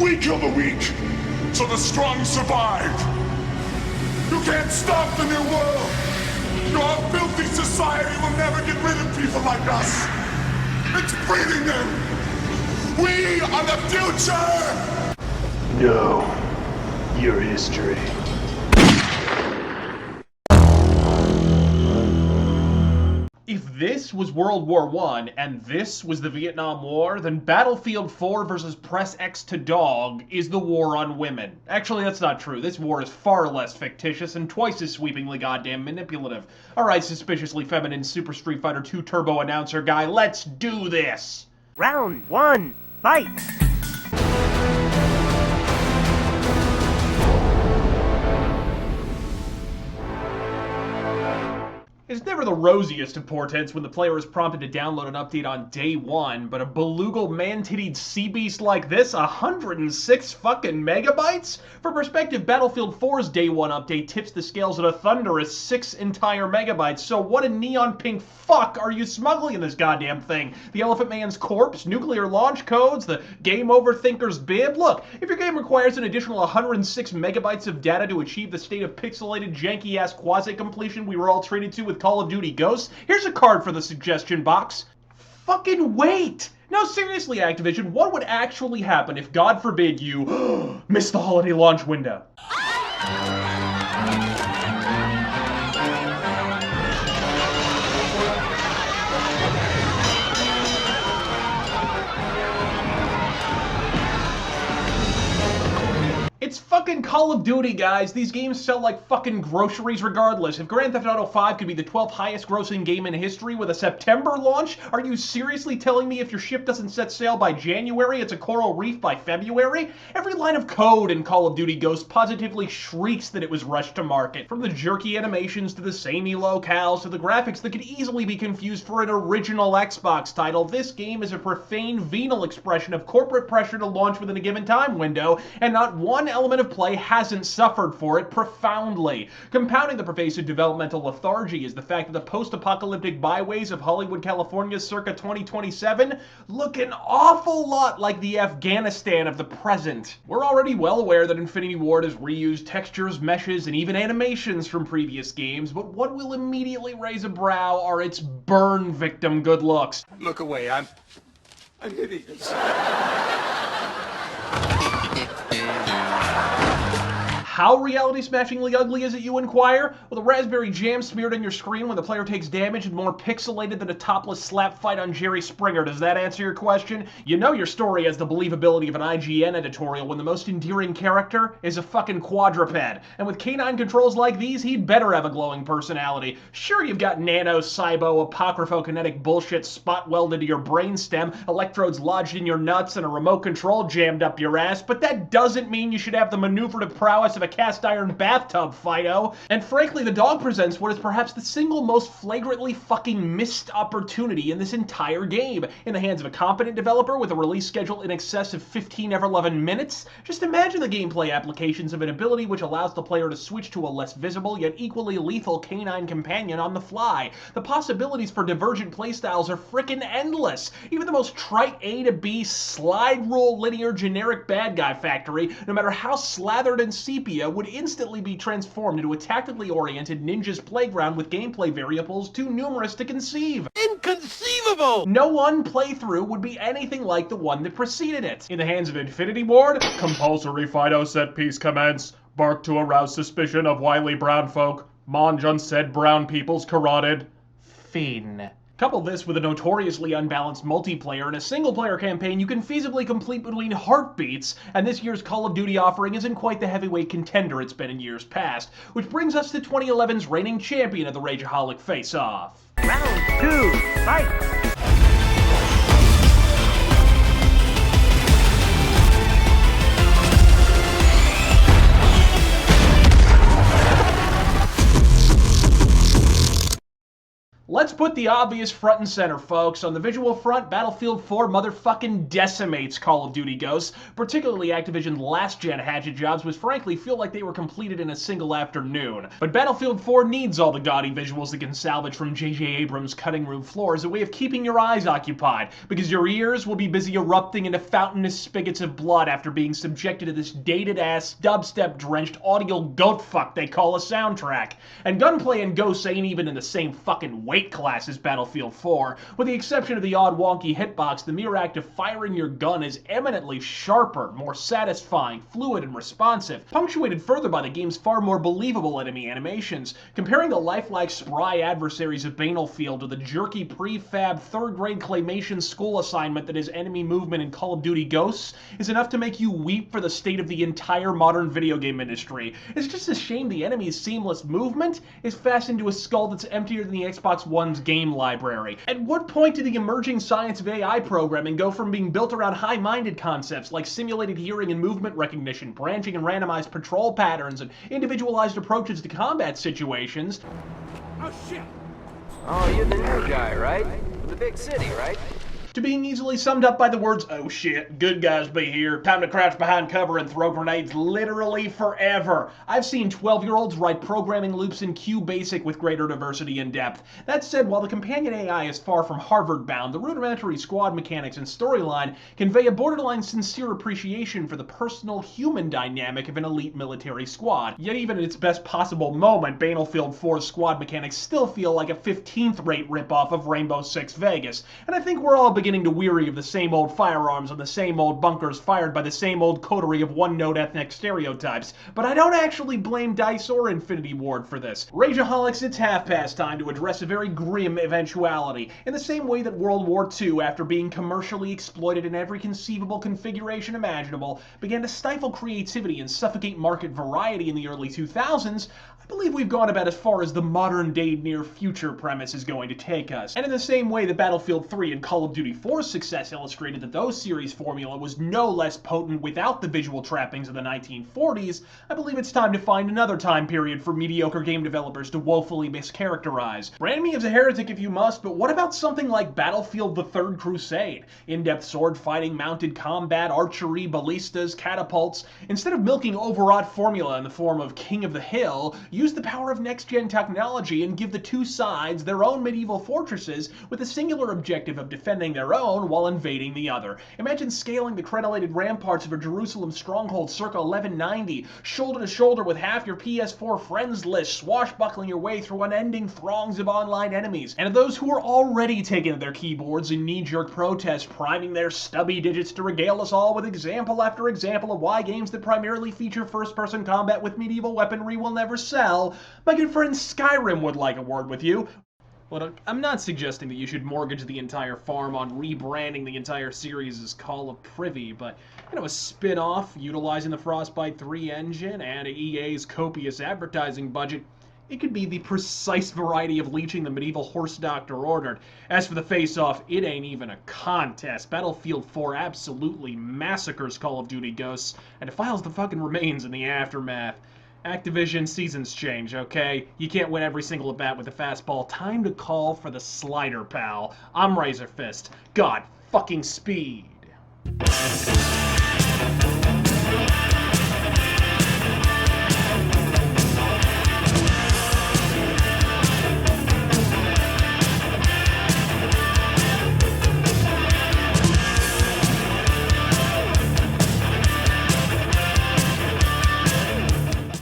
We kill the weak, so the strong survive. You can't stop the new world. Your filthy society will never get rid of people like us. It's breeding them. We are the future! No, your history. If this was World War I and this was the Vietnam War, then Battlefield 4 versus Press X to Dog is the war on women. Actually, that's not true. This war is far less fictitious and twice as sweepingly goddamn manipulative. Alright, suspiciously feminine Super Street Fighter 2 Turbo announcer guy, let's do this! Round 1, fight! It's never the rosiest of portents when the player is prompted to download an update on day one, but a belugal man-tittied sea beast like this, 106 fucking megabytes? For perspective, Battlefield 4's day one update tips the scales at a thunderous 6 entire megabytes, so what a neon pink fuck are you smuggling in this goddamn thing? The Elephant Man's corpse, nuclear launch codes, the game over thinker's bib? Look, if your game requires an additional 106 megabytes of data to achieve the state of pixelated, janky-ass quasi-completion we were all treated to with Call of Duty Ghosts, here's a card for the suggestion box. Fucking wait! No, seriously, Activision, what would actually happen if, God forbid, you missed the holiday launch window? It's fucking Call of Duty, guys. These games sell like fucking groceries regardless. If Grand Theft Auto 5 could be the 12th highest grossing game in history with a September launch, are you seriously telling me if your ship doesn't set sail by January, it's a coral reef by February? Every line of code in Call of Duty Ghosts positively shrieks that it was rushed to market. From the jerky animations to the samey locales to the graphics that could easily be confused for an original Xbox title, this game is a profane, venal expression of corporate pressure to launch within a given time window, and not one element of play hasn't suffered for it profoundly. Compounding the pervasive developmental lethargy is the fact that the post-apocalyptic byways of Hollywood, California circa 2027 look an awful lot like the Afghanistan of the present. We're already well aware that Infinity Ward has reused textures, meshes, and even animations from previous games, but what will immediately raise a brow are its burn victim good looks. Look away, I'm hideous. How reality-smashingly ugly is it, you inquire? Well, the raspberry jam smeared on your screen when the player takes damage and more pixelated than a topless slap fight on Jerry Springer. Does that answer your question? You know your story has the believability of an IGN editorial when the most endearing character is a fucking quadruped. And with canine controls like these, he'd better have a glowing personality. Sure, you've got nano-cybo, apocrypho-kinetic bullshit spot-welded to your brainstem, electrodes lodged in your nuts, and a remote control jammed up your ass, but that doesn't mean you should have the maneuverable prowess of a cast iron bathtub, Fido. And frankly, the dog presents what is perhaps the single most flagrantly fucking missed opportunity in this entire game. In the hands of a competent developer with a release schedule in excess of 15 ever-loving minutes, just imagine the gameplay applications of an ability which allows the player to switch to a less visible yet equally lethal canine companion on the fly. The possibilities for divergent playstyles are frickin' endless. Even the most trite A to B slide rule linear generic bad guy factory, no matter how slathered in sepia, would instantly be transformed into a tactically oriented ninja's playground with gameplay variables too numerous to conceive. Inconceivable! No one playthrough would be anything like the one that preceded it. In the hands of Infinity Ward, compulsory Fido set piece commence. Bark to arouse suspicion of wily brown folk. Mange unsaid brown people's carotid. Fin. Couple this with a notoriously unbalanced multiplayer and a single-player campaign you can feasibly complete between heartbeats, and this year's Call of Duty offering isn't quite the heavyweight contender it's been in years past, which brings us to 2011's reigning champion of the Rageaholic face-off. Round 2, fight! Let's put the obvious front and center, folks. On the visual front, Battlefield 4 motherfucking decimates Call of Duty Ghosts, particularly Activision's last-gen hatchet jobs, which frankly feel like they were completed in a single afternoon. But Battlefield 4 needs all the gaudy visuals it can salvage from J.J. Abrams' cutting room floor as a way of keeping your eyes occupied, because your ears will be busy erupting into fountainous spigots of blood after being subjected to this dated-ass, dubstep-drenched audio goat-fuck they call a soundtrack. And gunplay in Ghosts ain't even in the same fucking weight class as Battlefield 4. With the exception of the odd wonky hitbox, the mere act of firing your gun is eminently sharper, more satisfying, fluid, and responsive, punctuated further by the game's far more believable enemy animations. Comparing the lifelike, spry adversaries of Banality to the jerky, prefab, third-grade claymation school assignment that is enemy movement in Call of Duty Ghosts is enough to make you weep for the state of the entire modern video game industry. It's just a shame the enemy's seamless movement is fastened to a skull that's emptier than the Xbox One's game library. At what point did the emerging science of AI programming go from being built around high-minded concepts like simulated hearing and movement recognition, branching and randomized patrol patterns, and individualized approaches to combat situations? Oh shit! Oh, you're the new guy, right? From the big city, right? To being easily summed up by the words, "Oh shit, good guys be here, time to crouch behind cover and throw grenades literally forever." I've seen 12-year-olds write programming loops in QBasic with greater diversity and depth. That said, while the companion AI is far from Harvard-bound, the rudimentary squad mechanics and storyline convey a borderline sincere appreciation for the personal human dynamic of an elite military squad. Yet even at its best possible moment, Battlefield 4's squad mechanics still feel like a 15th-rate ripoff of Rainbow Six Vegas, and I think we're all beginning to weary of the same old firearms and the same old bunkers fired by the same old coterie of one-note ethnic stereotypes. But I don't actually blame DICE or Infinity Ward for this. Rageaholics, it's half past time to address a very grim eventuality. In the same way that World War II, after being commercially exploited in every conceivable configuration imaginable, began to stifle creativity and suffocate market variety in the early 2000s, I believe we've gone about as far as the modern-day near-future premise is going to take us. And in the same way that Battlefield 3 and Call of Duty 4's success illustrated that those series' formula was no less potent without the visual trappings of the 1940s, I believe it's time to find another time period for mediocre game developers to woefully mischaracterize. Brand me as a heretic if you must, but what about something like Battlefield the Third Crusade? In-depth sword fighting, mounted combat, archery, ballistas, catapults. Instead of milking overwrought formula in the form of King of the Hill, use the power of next-gen technology and give the two sides their own medieval fortresses with the singular objective of defending their own while invading the other. Imagine scaling the crenellated ramparts of a Jerusalem stronghold circa 1190, shoulder to shoulder with half your PS4 friends list, swashbuckling your way through unending throngs of online enemies, and of those who are already taking to their keyboards in knee-jerk protest, priming their stubby digits to regale us all with example after example of why games that primarily feature first-person combat with medieval weaponry will never sell. My good friend Skyrim would like a word with you. Well, I'm not suggesting that you should mortgage the entire farm on rebranding the entire series as Call of Privy, but, a spin-off utilizing the Frostbite 3 engine and EA's copious advertising budget, it could be the precise variety of leeching the medieval horse doctor ordered. As for the face-off, it ain't even a contest. Battlefield 4 absolutely massacres Call of Duty Ghosts and defiles the fucking remains in the aftermath. Activision, seasons change, okay? You can't win every single at bat with a fastball. Time to call for the slider, pal. I'm Razor Fist. God fucking speed.